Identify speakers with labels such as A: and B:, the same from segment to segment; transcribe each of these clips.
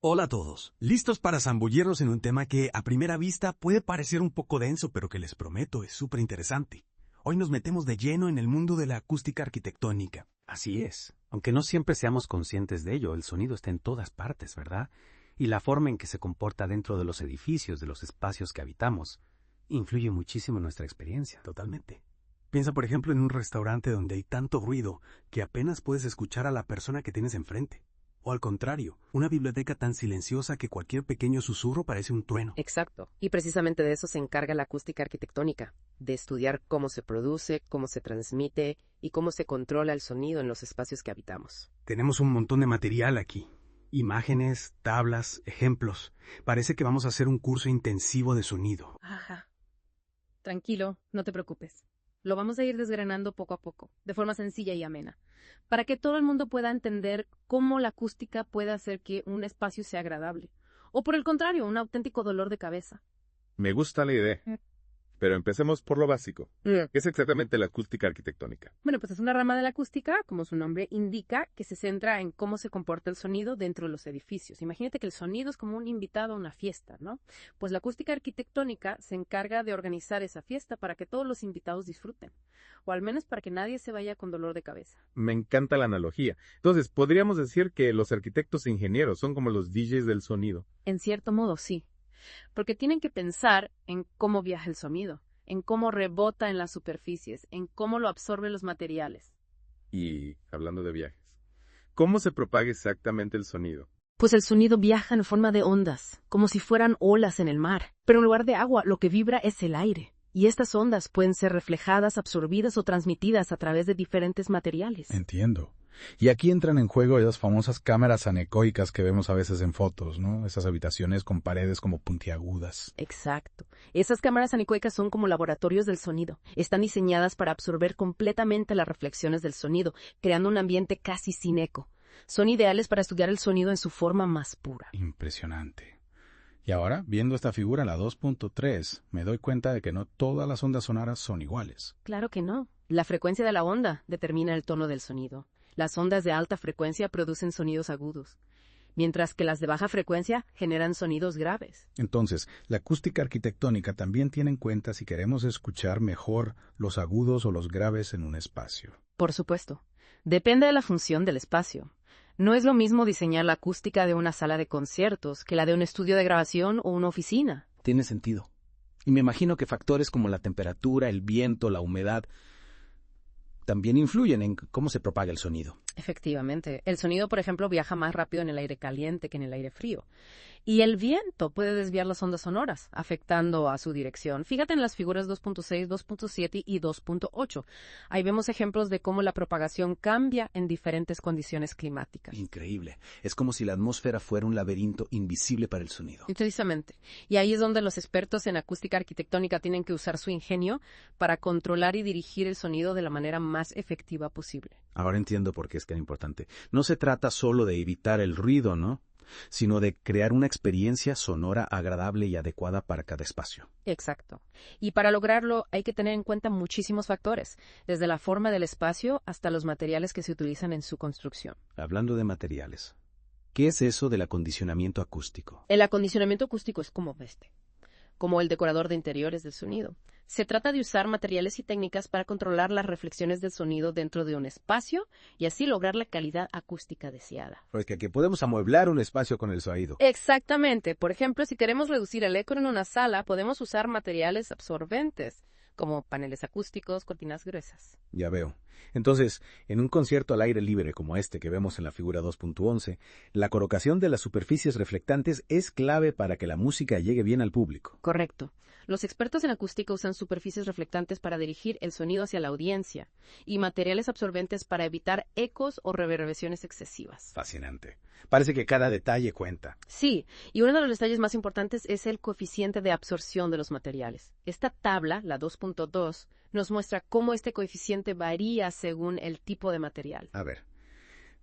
A: Hola a todos, listos para zambullirnos en un tema que a primera vista puede parecer un poco denso, pero que les prometo es súper interesante. Hoy nos metemos de lleno en el mundo de la acústica arquitectónica.
B: Así es, aunque no siempre seamos conscientes de ello, el sonido está en todas partes, ¿verdad? Y la forma en que se comporta dentro de los edificios, de los espacios que habitamos, influye muchísimo en nuestra experiencia.
A: Totalmente. Piensa por ejemplo en un restaurante donde hay tanto ruido que apenas puedes escuchar a la persona que tienes enfrente. O al contrario, una biblioteca tan silenciosa que cualquier pequeño susurro parece un trueno.
C: Exacto. Y precisamente de eso se encarga la acústica arquitectónica, de estudiar cómo se produce, cómo se transmite y cómo se controla el sonido en los espacios que habitamos.
A: Tenemos un montón de material aquí. Imágenes, tablas, ejemplos. Parece que vamos a hacer un curso intensivo de sonido.
D: Ajá. Tranquilo, no te preocupes. Lo vamos a ir desgranando poco a poco, de forma sencilla y amena, para que todo el mundo pueda entender cómo la acústica puede hacer que un espacio sea agradable, o por el contrario, un auténtico dolor de cabeza.
E: Me gusta la idea. Pero empecemos por lo básico. ¿Qué es exactamente la acústica arquitectónica?
D: Bueno, pues es una rama de la acústica, como su nombre indica, que se centra en cómo se comporta el sonido dentro de los edificios. Imagínate que el sonido es como un invitado a una fiesta, ¿no? Pues la acústica arquitectónica se encarga de organizar esa fiesta para que todos los invitados disfruten, o al menos para que nadie se vaya con dolor de cabeza.
E: Me encanta la analogía. Entonces, podríamos decir que los arquitectos e ingenieros son como los DJs del sonido.
D: En cierto modo, sí. Porque tienen que pensar en cómo viaja el sonido, en cómo rebota en las superficies, en cómo lo absorben los materiales.
E: Y, hablando de viajes, ¿cómo se propaga exactamente el sonido?
D: Pues el sonido viaja en forma de ondas, como si fueran olas en el mar. Pero en lugar de agua, lo que vibra es el aire. Y estas ondas pueden ser reflejadas, absorbidas o transmitidas a través de diferentes materiales.
F: Entiendo. Y aquí entran en juego esas famosas cámaras anecoicas que vemos a veces en fotos, ¿no? Esas habitaciones con paredes como puntiagudas.
D: Exacto. Esas cámaras anecoicas son como laboratorios del sonido. Están diseñadas para absorber completamente las reflexiones del sonido, creando un ambiente casi sin eco. Son ideales para estudiar el sonido en su forma más pura.
F: Impresionante. Y ahora, viendo esta figura, la 2.3, me doy cuenta de que no todas las ondas sonoras son iguales.
D: Claro que no. La frecuencia de la onda determina el tono del sonido. Las ondas de alta frecuencia producen sonidos agudos, mientras que las de baja frecuencia generan sonidos graves.
F: Entonces, la acústica arquitectónica también tiene en cuenta si queremos escuchar mejor los agudos o los graves en un espacio.
D: Por supuesto. Depende de la función del espacio. No es lo mismo diseñar la acústica de una sala de conciertos que la de un estudio de grabación o una oficina.
B: Tiene sentido. Y me imagino que factores como la temperatura, el viento, la humedad, también influyen en cómo se propaga el sonido.
D: Efectivamente. El sonido, por ejemplo, viaja más rápido en el aire caliente que en el aire frío. Y el viento puede desviar las ondas sonoras, afectando a su dirección. Fíjate en las figuras 2.6, 2.7 y 2.8. Ahí vemos ejemplos de cómo la propagación cambia en diferentes condiciones climáticas.
B: Increíble. Es como si la atmósfera fuera un laberinto invisible para el sonido.
D: Precisamente. Y ahí es donde los expertos en acústica arquitectónica tienen que usar su ingenio para controlar y dirigir el sonido de la manera más efectiva posible.
B: Ahora entiendo por qué es tan importante. No se trata solo de evitar el ruido, ¿no? Sino de crear una experiencia sonora agradable y adecuada para cada espacio.
D: Exacto. Y para lograrlo hay que tener en cuenta muchísimos factores, desde la forma del espacio hasta los materiales que se utilizan en su construcción.
B: Hablando de materiales, ¿qué es eso del acondicionamiento acústico?
D: El acondicionamiento acústico es como el decorador de interiores del sonido. Se trata de usar materiales y técnicas para controlar las reflexiones del sonido dentro de un espacio y así lograr la calidad acústica deseada.
G: Pues que podemos amueblar un espacio con el sonido.
D: Exactamente. Por ejemplo, si queremos reducir el eco en una sala, podemos usar materiales absorbentes, como paneles acústicos, cortinas gruesas.
G: Ya veo. Entonces, en un concierto al aire libre como este que vemos en la figura 2.11, la colocación de las superficies reflectantes es clave para que la música llegue bien al público.
D: Correcto. Los expertos en acústica usan superficies reflectantes para dirigir el sonido hacia la audiencia y materiales absorbentes para evitar ecos o reverberaciones excesivas.
G: Fascinante. Parece que cada detalle cuenta.
D: Sí, y uno de los detalles más importantes es el coeficiente de absorción de los materiales. Esta tabla, la 2.2, nos muestra cómo este coeficiente varía según el tipo de material.
G: A ver,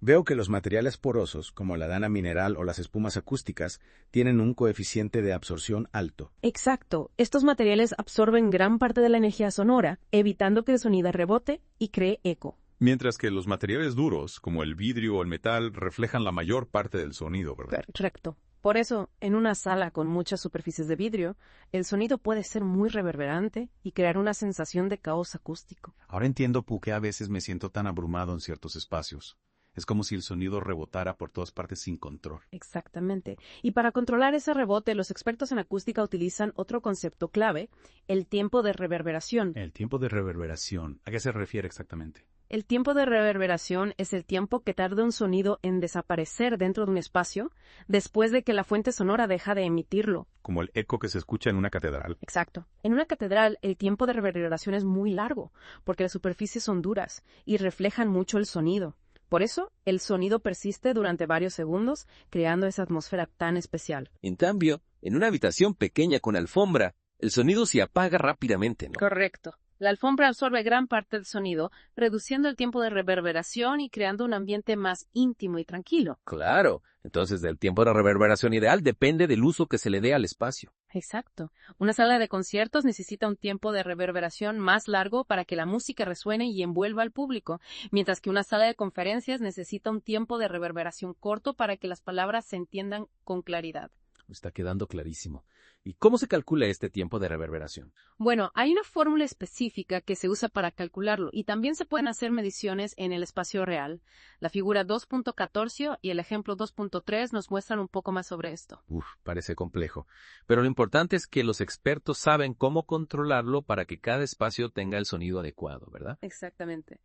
G: veo que los materiales porosos, como la lana mineral o las espumas acústicas, tienen un coeficiente de absorción alto.
D: Exacto. Estos materiales absorben gran parte de la energía sonora, evitando que el sonido rebote y cree eco.
E: Mientras que los materiales duros, como el vidrio o el metal, reflejan la mayor parte del sonido, ¿verdad?
D: Correcto. Por eso, en una sala con muchas superficies de vidrio, el sonido puede ser muy reverberante y crear una sensación de caos acústico.
H: Ahora entiendo por qué a veces me siento tan abrumado en ciertos espacios. Es como si el sonido rebotara por todas partes sin control.
D: Exactamente. Y para controlar ese rebote, los expertos en acústica utilizan otro concepto clave, el tiempo de reverberación.
H: El tiempo de reverberación, ¿a qué se refiere exactamente?
D: El tiempo de reverberación es el tiempo que tarda un sonido en desaparecer dentro de un espacio después de que la fuente sonora deja de emitirlo.
E: Como el eco que se escucha en una catedral.
D: Exacto. En una catedral, el tiempo de reverberación es muy largo, porque las superficies son duras y reflejan mucho el sonido. Por eso, el sonido persiste durante varios segundos, creando esa atmósfera tan especial.
I: En cambio, en una habitación pequeña con alfombra, el sonido se apaga rápidamente, ¿no?
D: Correcto. La alfombra absorbe gran parte del sonido, reduciendo el tiempo de reverberación y creando un ambiente más íntimo y tranquilo.
I: Claro. Entonces, el tiempo de reverberación ideal depende del uso que se le dé al espacio.
D: Exacto. Una sala de conciertos necesita un tiempo de reverberación más largo para que la música resuene y envuelva al público, mientras que una sala de conferencias necesita un tiempo de reverberación corto para que las palabras se entiendan con claridad.
I: Está quedando clarísimo. ¿Y cómo se calcula este tiempo de reverberación?
D: Bueno, hay una fórmula específica que se usa para calcularlo y también se pueden hacer mediciones en el espacio real. La figura 2.14 y el ejemplo 2.3 nos muestran un poco más sobre esto.
I: Parece complejo. Pero lo importante es que los expertos saben cómo controlarlo para que cada espacio tenga el sonido adecuado, ¿verdad?
D: Exactamente.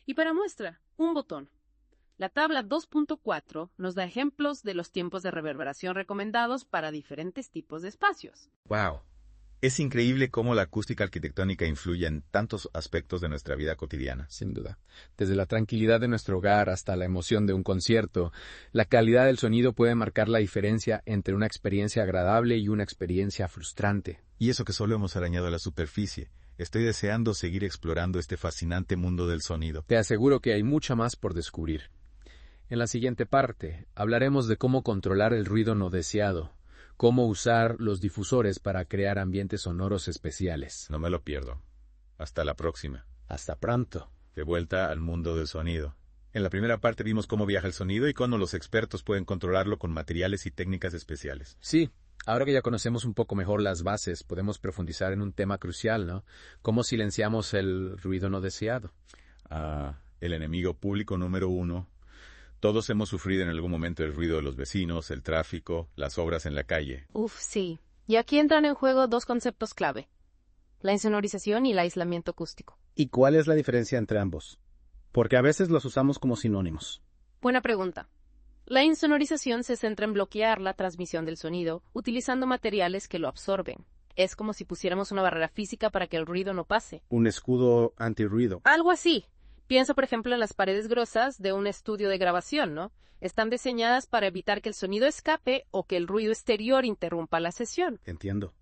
D: Y para muestra, un botón. La tabla 2.4 nos da ejemplos de los tiempos de reverberación recomendados para diferentes tipos de espacios.
J: ¡Wow! Es increíble cómo la acústica arquitectónica influye en tantos aspectos de nuestra vida cotidiana.
K: Sin duda. Desde la tranquilidad de nuestro hogar hasta la emoción de un concierto, la calidad del sonido puede marcar la diferencia entre una experiencia agradable y una experiencia frustrante.
J: Y eso que solo hemos arañado la superficie. Estoy deseando seguir explorando este fascinante mundo del sonido.
K: Te aseguro que hay mucho más por descubrir. En la siguiente parte, hablaremos de cómo controlar el ruido no deseado, cómo usar los difusores para crear ambientes sonoros especiales.
J: No me lo pierdo. Hasta la próxima.
K: Hasta pronto.
J: De vuelta al mundo del sonido. En la primera parte vimos cómo viaja el sonido y cómo los expertos pueden controlarlo con materiales y técnicas especiales.
K: Sí, ahora que ya conocemos un poco mejor las bases, podemos profundizar en un tema crucial, ¿no? ¿Cómo silenciamos el ruido no deseado?
J: El enemigo público número 1. Todos hemos sufrido en algún momento el ruido de los vecinos, el tráfico, las obras en la calle.
D: Sí. Y aquí entran en juego dos conceptos clave: la insonorización y el aislamiento acústico.
G: ¿Y cuál es la diferencia entre ambos? Porque a veces los usamos como sinónimos.
D: Buena pregunta. La insonorización se centra en bloquear la transmisión del sonido utilizando materiales que lo absorben. Es como si pusiéramos una barrera física para que el ruido no pase.
G: Un escudo antirruido.
D: Algo así. Piensa, por ejemplo, en las paredes gruesas de un estudio de grabación, ¿no? Están diseñadas para evitar que el sonido escape o que el ruido exterior interrumpa la sesión.
G: Entiendo.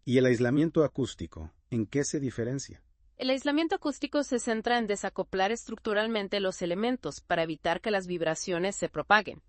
G: ¿Y el aislamiento acústico? ¿En qué se diferencia?
D: El aislamiento acústico se centra en desacoplar estructuralmente los elementos para evitar que las vibraciones se propaguen.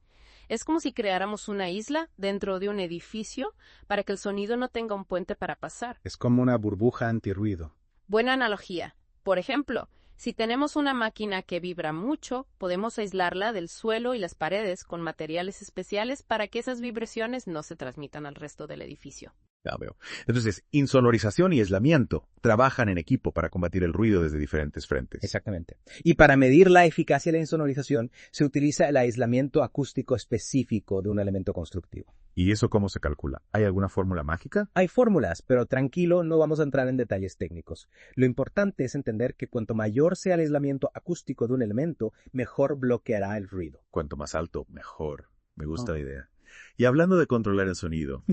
D: Es como si creáramos una isla dentro de un edificio para que el sonido no tenga un puente para pasar.
G: Es como una burbuja antirruido.
D: Buena analogía. Por ejemplo, si tenemos una máquina que vibra mucho, podemos aislarla del suelo y las paredes con materiales especiales para que esas vibraciones no se transmitan al resto del edificio.
E: Ya veo. Entonces, insonorización y aislamiento trabajan en equipo para combatir el ruido desde diferentes frentes.
L: Exactamente. Y para medir la eficacia de la insonorización, se utiliza el aislamiento acústico específico de un elemento constructivo.
E: ¿Y eso cómo se calcula? ¿Hay alguna fórmula mágica?
L: Hay fórmulas, pero tranquilo, no vamos a entrar en detalles técnicos. Lo importante es entender que cuanto mayor sea el aislamiento acústico de un elemento, mejor bloqueará el ruido.
E: Cuanto más alto, mejor. Me gusta la idea. Y hablando de controlar el sonido,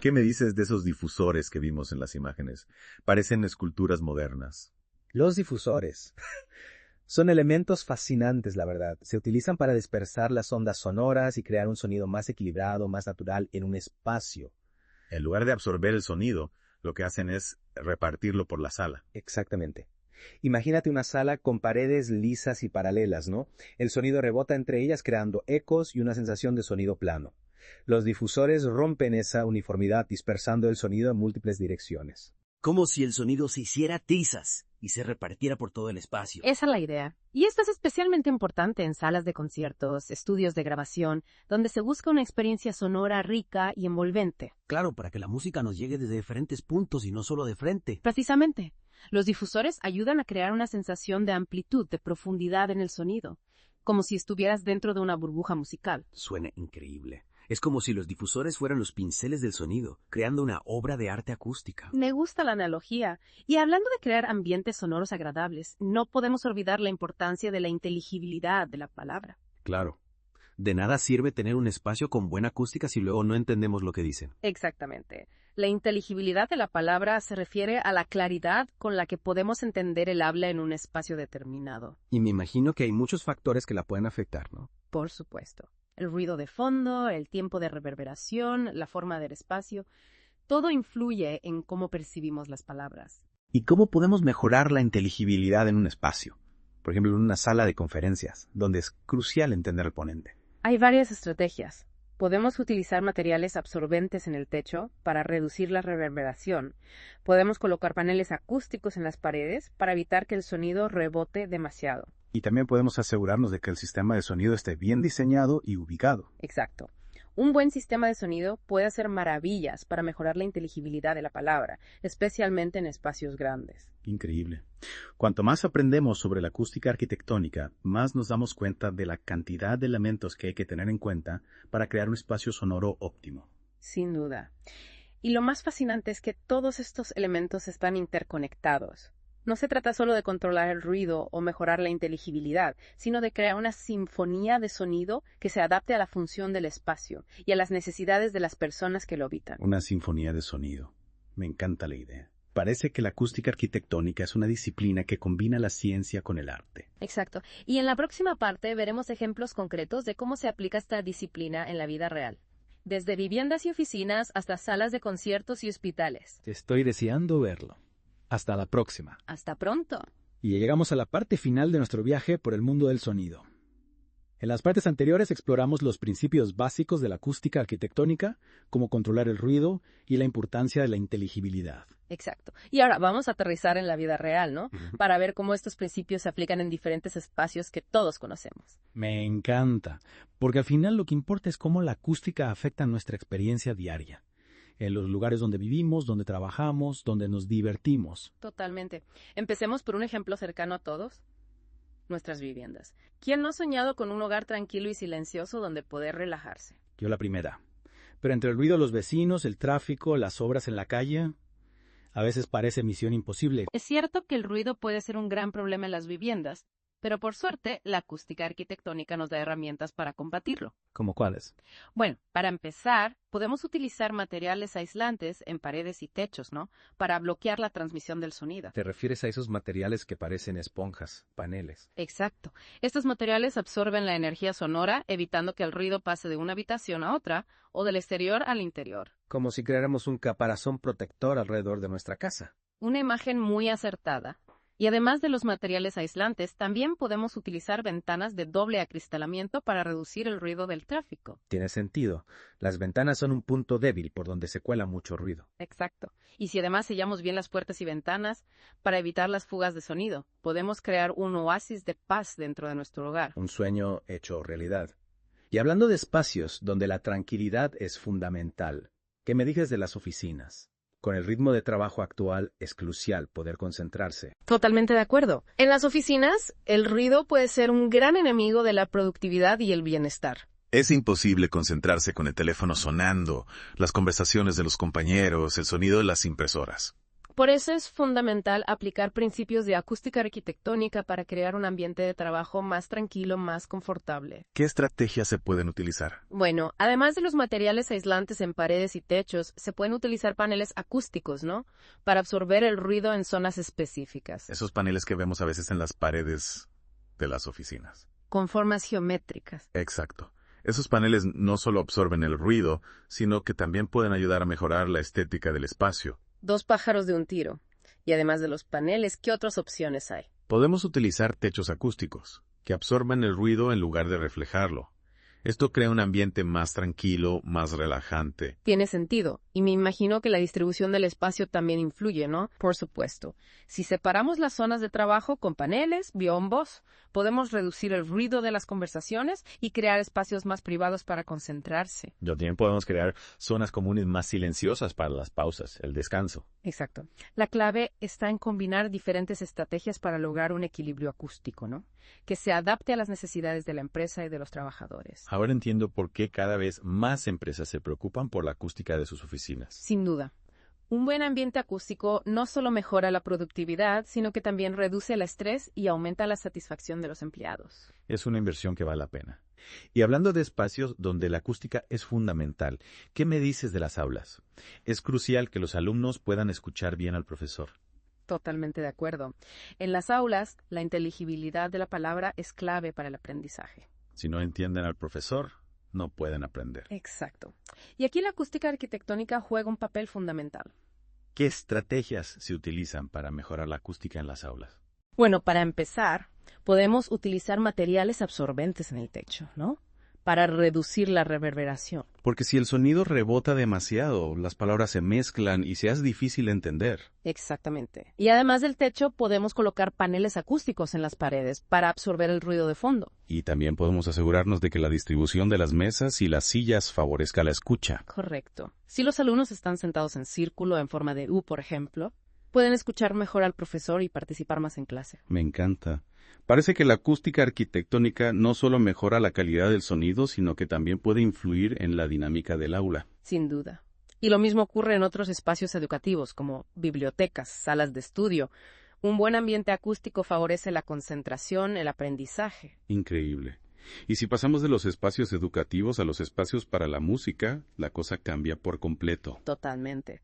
E: ¿qué me dices de esos difusores que vimos en las imágenes? Parecen esculturas modernas.
L: Los difusores son elementos fascinantes, la verdad. Se utilizan para dispersar las ondas sonoras y crear un sonido más equilibrado, más natural en un espacio.
J: En lugar de absorber el sonido, lo que hacen es repartirlo por la sala.
L: Exactamente. Imagínate una sala con paredes lisas y paralelas, ¿no? El sonido rebota entre ellas creando ecos y una sensación de sonido plano. Los difusores rompen esa uniformidad dispersando el sonido en múltiples direcciones.
M: Como si el sonido se hiciera trizas y se repartiera por todo el espacio.
D: Esa es la idea. Y esto es especialmente importante en salas de conciertos, estudios de grabación, donde se busca una experiencia sonora rica y envolvente.
M: Claro, para que la música nos llegue desde diferentes puntos y no solo de frente.
D: Precisamente. Los difusores ayudan a crear una sensación de amplitud, de profundidad en el sonido, como si estuvieras dentro de una burbuja musical.
M: Suena increíble. Es como si los difusores fueran los pinceles del sonido, creando una obra de arte acústica.
D: Me gusta la analogía. Y hablando de crear ambientes sonoros agradables, no podemos olvidar la importancia de la inteligibilidad de la palabra.
M: Claro. De nada sirve tener un espacio con buena acústica si luego no entendemos lo que dicen.
D: Exactamente. La inteligibilidad de la palabra se refiere a la claridad con la que podemos entender el habla en un espacio determinado.
M: Y me imagino que hay muchos factores que la pueden afectar, ¿no?
D: Por supuesto. El ruido de fondo, el tiempo de reverberación, la forma del espacio, todo influye en cómo percibimos las palabras.
G: ¿Y cómo podemos mejorar la inteligibilidad en un espacio? Por ejemplo, en una sala de conferencias, donde es crucial entender al ponente.
D: Hay varias estrategias. Podemos utilizar materiales absorbentes en el techo para reducir la reverberación. Podemos colocar paneles acústicos en las paredes para evitar que el sonido rebote demasiado.
G: Y también podemos asegurarnos de que el sistema de sonido esté bien diseñado y ubicado.
D: Exacto. Un buen sistema de sonido puede hacer maravillas para mejorar la inteligibilidad de la palabra, especialmente en espacios grandes.
G: Increíble. Cuanto más aprendemos sobre la acústica arquitectónica, más nos damos cuenta de la cantidad de elementos que hay que tener en cuenta para crear un espacio sonoro óptimo.
D: Sin duda. Y lo más fascinante es que todos estos elementos están interconectados. No se trata solo de controlar el ruido o mejorar la inteligibilidad, sino de crear una sinfonía de sonido que se adapte a la función del espacio y a las necesidades de las personas que lo habitan.
G: Una sinfonía de sonido. Me encanta la idea. Parece que la acústica arquitectónica es una disciplina que combina la ciencia con el arte.
D: Exacto. Y en la próxima parte veremos ejemplos concretos de cómo se aplica esta disciplina en la vida real. Desde viviendas y oficinas hasta salas de conciertos y hospitales.
F: Estoy deseando verlo. Hasta la próxima.
D: Hasta pronto.
F: Y llegamos a la parte final de nuestro viaje por el mundo del sonido. En las partes anteriores exploramos los principios básicos de la acústica arquitectónica, cómo controlar el ruido y la importancia de la inteligibilidad.
D: Exacto. Y ahora vamos a aterrizar en la vida real, ¿no? Para ver cómo estos principios se aplican en diferentes espacios que todos conocemos.
F: Me encanta, porque al final lo que importa es cómo la acústica afecta nuestra experiencia diaria. En los lugares donde vivimos, donde trabajamos, donde nos divertimos.
D: Totalmente. Empecemos por un ejemplo cercano a todos. Nuestras viviendas. ¿Quién no ha soñado con un hogar tranquilo y silencioso donde poder relajarse?
F: Yo la primera. Pero entre el ruido de los vecinos, el tráfico, las obras en la calle, a veces parece misión imposible.
D: Es cierto que el ruido puede ser un gran problema en las viviendas, pero por suerte, la acústica arquitectónica nos da herramientas para combatirlo.
F: ¿Cómo cuáles?
D: Bueno, para empezar, podemos utilizar materiales aislantes en paredes y techos, ¿no? Para bloquear la transmisión del sonido.
K: ¿Te refieres a esos materiales que parecen esponjas, paneles?
D: Exacto. Estos materiales absorben la energía sonora, evitando que el ruido pase de una habitación a otra o del exterior al interior.
K: Como si creáramos un caparazón protector alrededor de nuestra casa.
D: Una imagen muy acertada. Y además de los materiales aislantes, también podemos utilizar ventanas de doble acristalamiento para reducir el ruido del tráfico.
K: Tiene sentido. Las ventanas son un punto débil por donde se cuela mucho ruido.
D: Exacto. Y si además sellamos bien las puertas y ventanas para evitar las fugas de sonido, podemos crear un oasis de paz dentro de nuestro hogar.
G: Un sueño hecho realidad. Y hablando de espacios donde la tranquilidad es fundamental, ¿qué me dices de las oficinas? Con el ritmo de trabajo actual es crucial poder concentrarse.
D: Totalmente de acuerdo. En las oficinas, el ruido puede ser un gran enemigo de la productividad y el bienestar.
E: Es imposible concentrarse con el teléfono sonando, las conversaciones de los compañeros, el sonido de las impresoras.
D: Por eso es fundamental aplicar principios de acústica arquitectónica para crear un ambiente de trabajo más tranquilo, más confortable.
E: ¿Qué estrategias se pueden utilizar?
D: Bueno, además de los materiales aislantes en paredes y techos, se pueden utilizar paneles acústicos, ¿no? Para absorber el ruido en zonas específicas.
E: Esos paneles que vemos a veces en las paredes de las oficinas.
D: Con formas geométricas.
E: Exacto. Esos paneles no solo absorben el ruido, sino que también pueden ayudar a mejorar la estética del espacio.
D: 2 pájaros de un tiro. Y además de los paneles, ¿qué otras opciones hay?
E: Podemos utilizar techos acústicos, que absorben el ruido en lugar de reflejarlo.
J: Esto crea un ambiente más tranquilo, más relajante.
D: Tiene sentido. Y me imagino que la distribución del espacio también influye, ¿no? Por supuesto. Si separamos las zonas de trabajo con paneles, biombos, podemos reducir el ruido de las conversaciones y crear espacios más privados para concentrarse.
E: También podemos crear zonas comunes más silenciosas para las pausas, el descanso.
D: Exacto. La clave está en combinar diferentes estrategias para lograr un equilibrio acústico, ¿no? Que se adapte a las necesidades de la empresa y de los trabajadores.
E: Ahora entiendo por qué cada vez más empresas se preocupan por la acústica de sus oficinas.
D: Sin duda. Un buen ambiente acústico no solo mejora la productividad, sino que también reduce el estrés y aumenta la satisfacción de los empleados.
E: Es una inversión que vale la pena. Y hablando de espacios donde la acústica es fundamental, ¿qué me dices de las aulas? Es crucial que los alumnos puedan escuchar bien al profesor.
D: Totalmente de acuerdo. En las aulas, la inteligibilidad de la palabra es clave para el aprendizaje.
E: Si no entienden al profesor, no pueden aprender.
D: Exacto. Y aquí la acústica arquitectónica juega un papel fundamental.
E: ¿Qué estrategias se utilizan para mejorar la acústica en las aulas?
D: Bueno, para empezar, podemos utilizar materiales absorbentes en el techo, ¿no? Para reducir la reverberación.
H: Porque si el sonido rebota demasiado, las palabras se mezclan y se hace difícil entender.
D: Exactamente. Y además del techo, podemos colocar paneles acústicos en las paredes para absorber el ruido de fondo.
H: Y también podemos asegurarnos de que la distribución de las mesas y las sillas favorezca la escucha.
D: Correcto. Si los alumnos están sentados en círculo en forma de U, por ejemplo, pueden escuchar mejor al profesor y participar más en clase.
H: Me encanta. Parece que la acústica arquitectónica no solo mejora la calidad del sonido, sino que también puede influir en la dinámica del aula.
D: Sin duda. Y lo mismo ocurre en otros espacios educativos, como bibliotecas, salas de estudio. Un buen ambiente acústico favorece la concentración, el aprendizaje.
H: Increíble. Y si pasamos de los espacios educativos a los espacios para la música, la cosa cambia por completo.
D: Totalmente.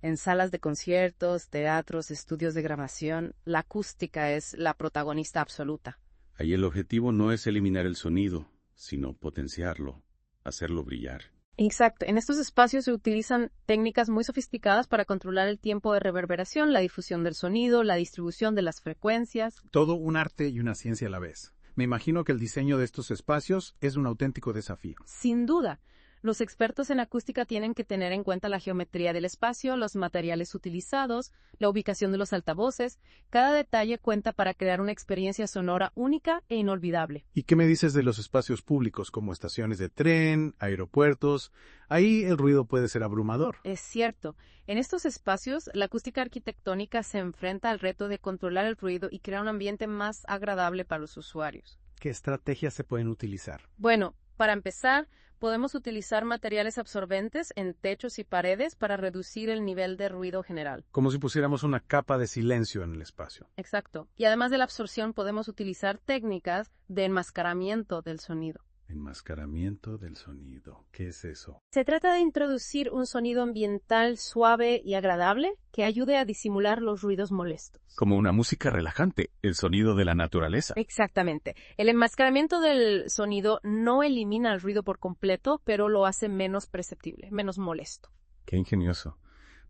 D: En salas de conciertos, teatros, estudios de grabación, la acústica es la protagonista absoluta.
H: Ahí el objetivo no es eliminar el sonido, sino potenciarlo, hacerlo brillar.
D: Exacto. En estos espacios se utilizan técnicas muy sofisticadas para controlar el tiempo de reverberación, la difusión del sonido, la distribución de las frecuencias.
A: Todo un arte y una ciencia a la vez. Me imagino que el diseño de estos espacios es un auténtico desafío.
D: Sin duda. Los expertos en acústica tienen que tener en cuenta la geometría del espacio, los materiales utilizados, la ubicación de los altavoces. Cada detalle cuenta para crear una experiencia sonora única e inolvidable.
A: ¿Y qué me dices de los espacios públicos como estaciones de tren, aeropuertos? Ahí el ruido puede ser abrumador.
D: Es cierto. En estos espacios, la acústica arquitectónica se enfrenta al reto de controlar el ruido y crear un ambiente más agradable para los usuarios.
A: ¿Qué estrategias se pueden utilizar?
D: Bueno, para empezar, podemos utilizar materiales absorbentes en techos y paredes para reducir el nivel de ruido general.
A: Como si pusiéramos una capa de silencio en el espacio.
D: Exacto. Y además de la absorción, podemos utilizar técnicas de enmascaramiento del sonido.
A: Enmascaramiento del sonido. ¿Qué es eso?
D: Se trata de introducir un sonido ambiental suave y agradable que ayude a disimular los ruidos molestos.
H: Como una música relajante, el sonido de la naturaleza.
D: Exactamente. El enmascaramiento del sonido no elimina el ruido por completo, pero lo hace menos perceptible, menos molesto.
H: Qué ingenioso.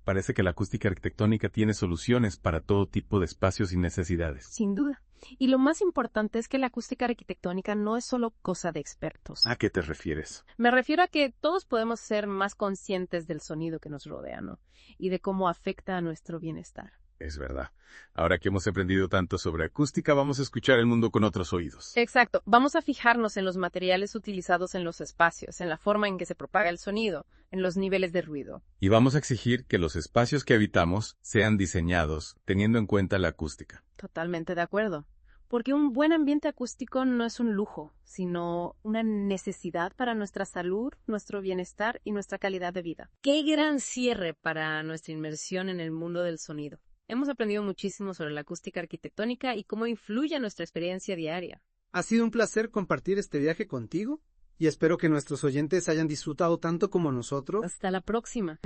H: Parece que la acústica arquitectónica tiene soluciones para todo tipo de espacios y necesidades.
D: Sin duda. Y lo más importante es que la acústica arquitectónica no es solo cosa de expertos.
H: ¿A qué te refieres?
D: Me refiero a que todos podemos ser más conscientes del sonido que nos rodea, ¿no? Y de cómo afecta a nuestro bienestar.
H: Es verdad. Ahora que hemos aprendido tanto sobre acústica, vamos a escuchar el mundo con otros oídos.
D: Exacto. Vamos a fijarnos en los materiales utilizados en los espacios, en la forma en que se propaga el sonido, en los niveles de ruido.
H: Y vamos a exigir que los espacios que habitamos sean diseñados teniendo en cuenta la acústica.
D: Totalmente de acuerdo. Porque un buen ambiente acústico no es un lujo, sino una necesidad para nuestra salud, nuestro bienestar y nuestra calidad de vida. ¡Qué gran cierre para nuestra inmersión en el mundo del sonido! Hemos aprendido muchísimo sobre la acústica arquitectónica y cómo influye en nuestra experiencia diaria.
N: Ha sido un placer compartir este viaje contigo y espero que nuestros oyentes hayan disfrutado tanto como nosotros.
D: Hasta la próxima.